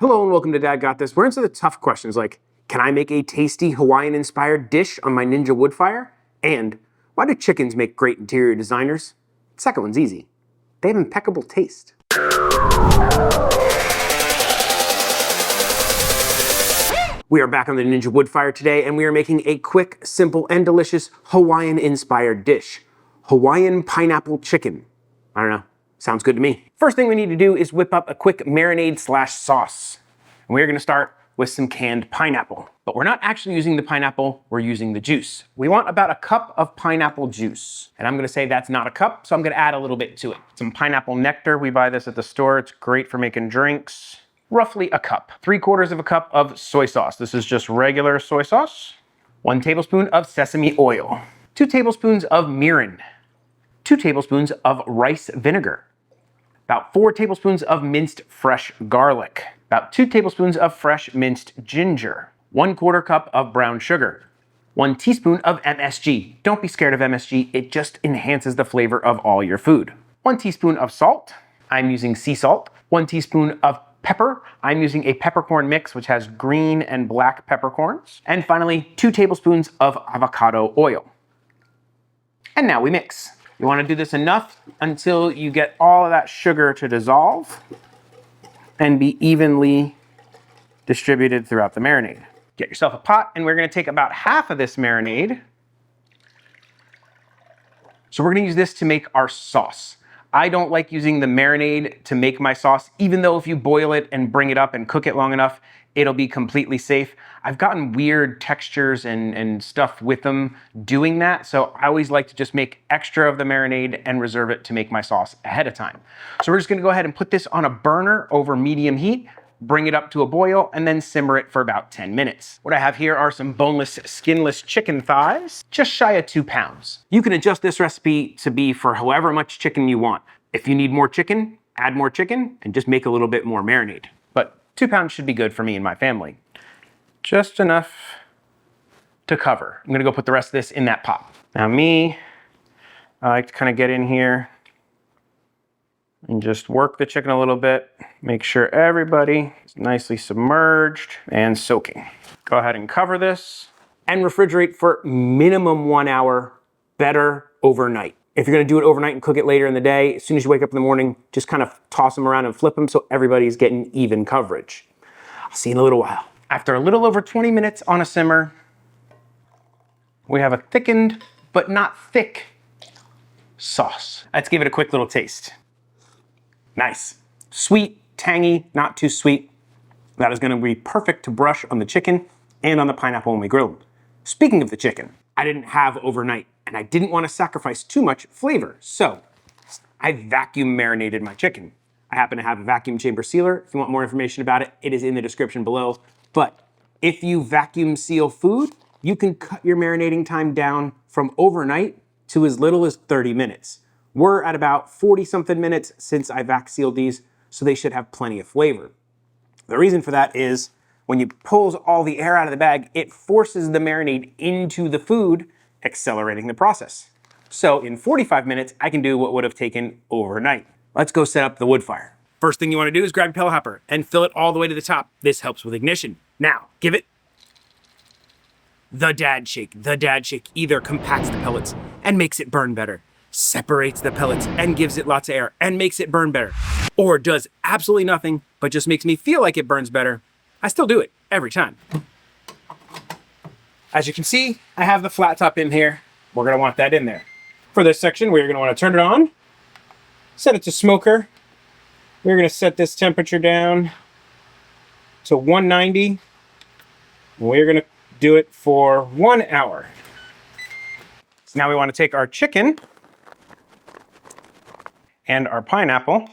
Hello and welcome to Dad Got This. We're into the tough questions like, can I make a tasty Hawaiian-inspired dish on my Ninja Woodfire? And why do chickens make great interior designers? The second one's easy. They have impeccable taste. We are back on the Ninja Woodfire today, and we are making a quick, simple, and delicious Hawaiian-inspired dish. Hawaiian Pineapple Chicken. I don't know. Sounds good to me. First thing we need to do is whip up a quick marinade/sauce. And we're gonna start with some canned pineapple. But we're not actually using the pineapple, we're using the juice. We want about a cup of pineapple juice. And I'm gonna say that's not a cup, so I'm gonna add a little bit to it. Some pineapple nectar, we buy this at the store. It's great for making drinks. Roughly a cup. 3/4 of a cup of soy sauce. This is just regular soy sauce. 1 tablespoon of sesame oil. 2 tablespoons of mirin. 2 tablespoons of rice vinegar. About 4 tablespoons of minced fresh garlic. About 2 tablespoons of fresh minced ginger. 1/4 cup of brown sugar. 1 teaspoon of MSG. Don't be scared of MSG, it just enhances the flavor of all your food. 1 teaspoon of salt. I'm using sea salt. 1 teaspoon of pepper. I'm using a peppercorn mix which has green and black peppercorns. And finally, 2 tablespoons of avocado oil. And now we mix. You want to do this enough until you get all of that sugar to dissolve and be evenly distributed throughout the marinade. Get yourself a pot, and we're going to take about half of this marinade. So we're going to use this to make our sauce. I don't like using the marinade to make my sauce, even though if you boil it and bring it up and cook it long enough, it'll be completely safe. I've gotten weird textures and stuff with them doing that, so I always like to just make extra of the marinade and reserve it to make my sauce ahead of time. So we're just gonna go ahead and put this on a burner over medium heat, bring it up to a boil, and then simmer it for about 10 minutes. What I have here are some boneless, skinless chicken thighs, just shy of 2 pounds. You can adjust this recipe to be for however much chicken you want. If you need more chicken, add more chicken, and just make a little bit more marinade. But 2 pounds should be good for me and my family. Just enough to cover. I'm gonna go put the rest of this in that pot. Now I like to kind of get in here and just work the chicken a little bit. Make sure everybody is nicely submerged and soaking. Go ahead and cover this and refrigerate for minimum 1 hour, better overnight. If you're gonna do it overnight and cook it later in the day, as soon as you wake up in the morning, just kind of toss them around and flip them so everybody's getting even coverage. I'll see you in a little while. After a little over 20 minutes on a simmer, we have a thickened but not thick sauce. Let's give it a quick little taste. Nice. Sweet, tangy, not too sweet. That is gonna be perfect to brush on the chicken and on the pineapple when we grill them. Speaking of the chicken, I didn't have overnight and I didn't want to sacrifice too much flavor, so I vacuum marinated my chicken. I happen to have a vacuum chamber sealer. If you want more information about it, it is in the description below. But if you vacuum seal food, you can cut your marinating time down from overnight to as little as 30 minutes. We're at about 40 something minutes since I vac sealed these, so they should have plenty of flavor. The reason for that is when you pull all the air out of the bag, it forces the marinade into the food, accelerating the process. So in 45 minutes, I can do what would have taken overnight. Let's go set up the wood fire. First thing you want to do is grab your pellet hopper and fill it all the way to the top. This helps with ignition. Now, give it the dad shake. The dad shake either compacts the pellets and makes it burn better, separates the pellets and gives it lots of air and makes it burn better, or does absolutely nothing but just makes me feel like it burns better. I still do it every time. As you can see, I have the flat top in here. We're gonna want that in there. For this section, we're gonna wanna turn it on, set it to smoker. We're gonna set this temperature down to 190. We're gonna do it for 1 hour. So now we wanna take our chicken and our pineapple.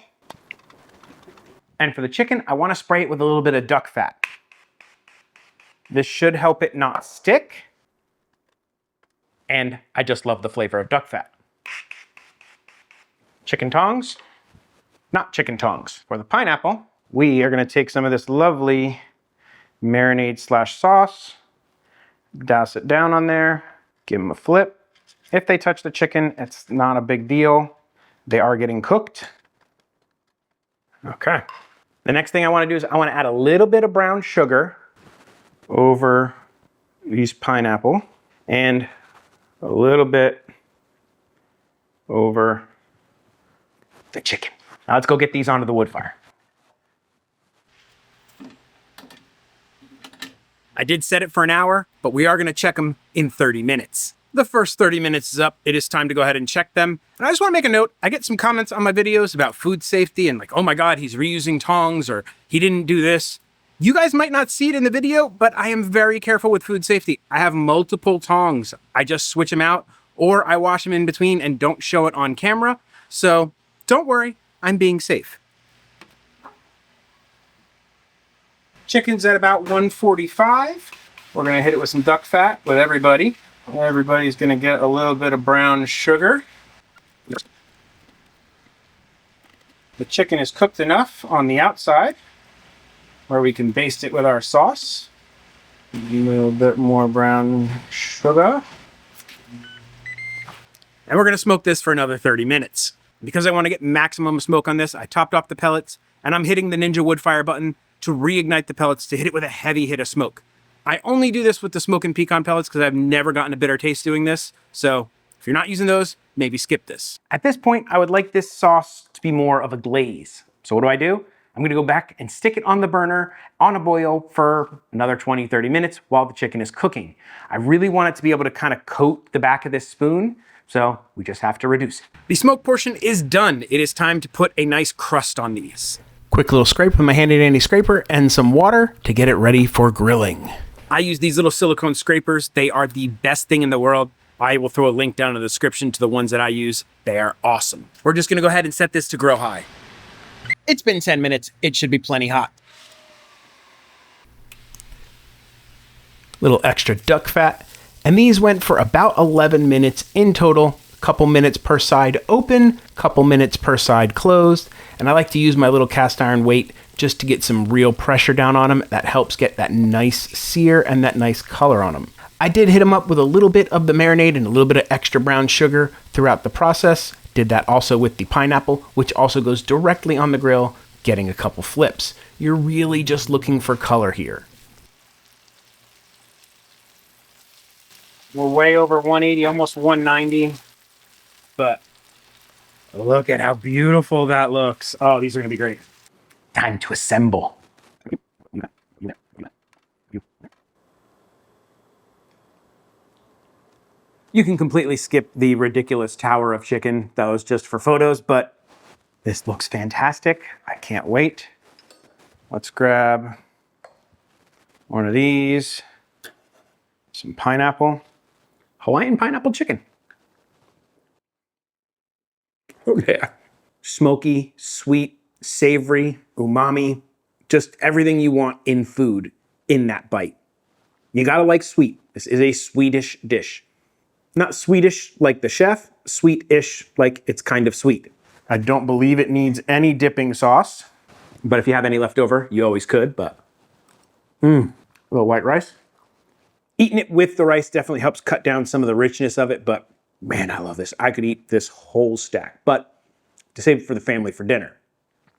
And for the chicken, I wanna spray it with a little bit of duck fat. This should help it not stick. And I just love the flavor of duck fat. Chicken tongs, not chicken tongs. For the pineapple, we are gonna take some of this lovely marinade/sauce, douse it down on there, give them a flip. If they touch the chicken, it's not a big deal. They are getting cooked. Okay. The next thing I want to do is I want to add a little bit of brown sugar over these pineapple and a little bit over the chicken. Now let's go get these onto the wood fire. I did set it for an hour, but we are going to check them in 30 minutes. The first 30 minutes is up. It is time to go ahead and check them. And I just want to make a note. I get some comments on my videos about food safety and like, oh my God, he's reusing tongs or he didn't do this. You guys might not see it in the video, but I am very careful with food safety. I have multiple tongs. I just switch them out or I wash them in between and don't show it on camera. So don't worry, I'm being safe. Chicken's at about 145. We're gonna hit it with some duck fat with everybody. Everybody's gonna get a little bit of brown sugar. The chicken is cooked enough on the outside where we can baste it with our sauce. A little bit more brown sugar. And we're gonna smoke this for another 30 minutes. Because I wanna get maximum smoke on this, I topped off the pellets and I'm hitting the Ninja Woodfire button to reignite the pellets to hit it with a heavy hit of smoke. I only do this with the smoke and pecan pellets because I've never gotten a bitter taste doing this. So if you're not using those, maybe skip this. At this point, I would like this sauce to be more of a glaze. So what do? I'm gonna go back and stick it on the burner on a boil for another 20, 30 minutes while the chicken is cooking. I really want it to be able to kind of coat the back of this spoon, so we just have to reduce it. The smoke portion is done. It is time to put a nice crust on these. Quick little scrape with my handy dandy scraper and some water to get it ready for grilling. I use these little silicone scrapers. They are the best thing in the world. I will throw a link down in the description to the ones that I use. They are awesome. We're just gonna go ahead and set this to grill high. It's been 10 minutes. It should be plenty hot. Little extra duck fat. And these went for about 11 minutes in total. Couple minutes per side open, couple minutes per side closed. And I like to use my little cast iron weight just to get some real pressure down on them. That helps get that nice sear and that nice color on them. I did hit them up with a little bit of the marinade and a little bit of extra brown sugar throughout the process. Did that also with the pineapple, which also goes directly on the grill, getting a couple flips. You're really just looking for color here. We're way over 180, almost 190. But look at how beautiful that looks. Oh, these are gonna be great. Time to assemble. You can completely skip the ridiculous tower of chicken. That was just for photos, but this looks fantastic. I can't wait. Let's grab one of these, some pineapple, Hawaiian Pineapple Chicken. Oh yeah. Smoky, sweet, savory, umami, just everything you want in food in that bite. You gotta like sweet. This is a Swedish dish. Not Swedish like the chef, sweet-ish like it's kind of sweet. I don't believe it needs any dipping sauce, but if you have any left over, you always could, but a little white rice. Eating it with the rice definitely helps cut down some of the richness of it, but man, I love this. I could eat this whole stack, but to save it for the family for dinner.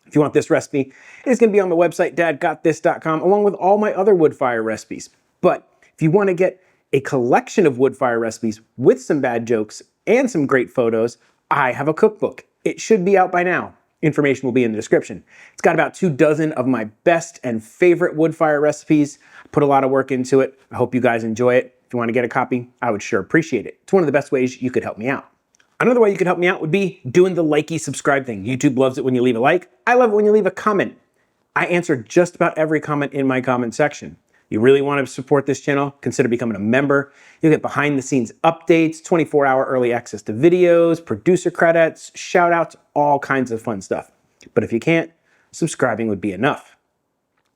If you want this recipe, it is going to be on the website, dadgotthis.com, along with all my other Woodfire recipes. But if you want to get a collection of Woodfire recipes with some bad jokes and some great photos, I have a cookbook. It should be out by now. Information will be in the description. It's got about 24 of my best and favorite Woodfire recipes. Put a lot of work into it. I hope you guys enjoy it. If you want to get a copy, I would sure appreciate it. It's one of the best ways you could help me out. Another way you could help me out would be doing the likey subscribe thing. YouTube loves it when you leave a like. I love it when you leave a comment. I answer just about every comment in my comment section. You really want to support this channel, consider becoming a member. You'll get behind the scenes updates, 24-hour early access to videos, producer credits, shout outs, all kinds of fun stuff. But if you can't, subscribing would be enough.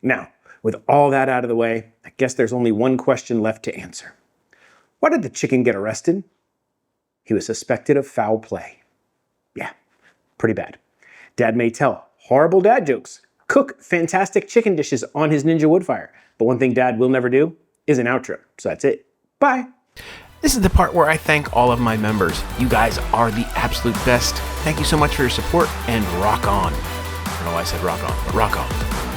Now, with all that out of the way, I guess there's only one question left to answer. Why did the chicken get arrested? He was suspected of foul play. Yeah, pretty bad. Dad may tell horrible dad jokes, cook fantastic chicken dishes on his Ninja Woodfire, but one thing Dad will never do is an outro. So that's it. Bye. This is the part where I thank all of my members. You guys are the absolute best. Thank you so much for your support and rock on. I don't know why I said rock on, but rock on.